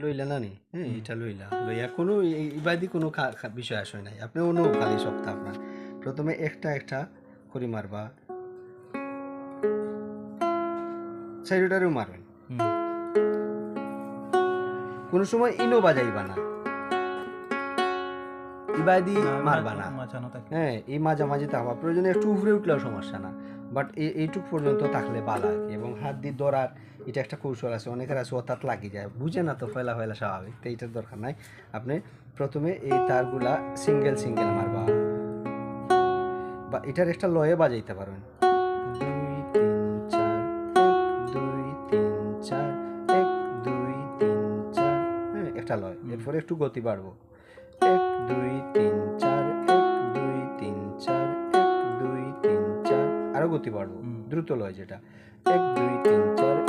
লইলা না নি হ্যাঁ এটা লইলা লইয়া কোনো ইবাদি কোনো বিষয় আসে নাই আপনি অন্য খালি সপ্তাহ আপনার প্রথমে একটা একটা করি মারবা সাইডটারেও মারবেন কোনো সময় ইনো বাজাইবা না ইবাদি মারবা না হ্যাঁ এই মাঝামাঝি থাকবা প্রয়োজনে একটু উপরে উঠলেও সমস্যা না বাট এইটুক পর্যন্ত থাকলে ভালো আর কি এবং হাত দিয়ে ধরার এটা একটা কৌশল আছে অনেকের আছে অর্থাৎ লাগিয়ে যায় বুঝে না তো ফেলা ফেলা স্বাভাবিক তো এইটার দরকার নাই আপনি প্রথমে এই তারগুলা সিঙ্গেল সিঙ্গেল মারবা বা এটার একটা লয়ে বাজাইতে পারেন 2 3 4 1 2 3 4 1 2 3 4 হ্যাঁ একটা লয় এরপরে একটু গতি বাড়বো 1 2 3 4 1 2 3 4 1 2 3 4 আরো গতি বাড়বো দ্রুত লয় যেটা 1 2 3 4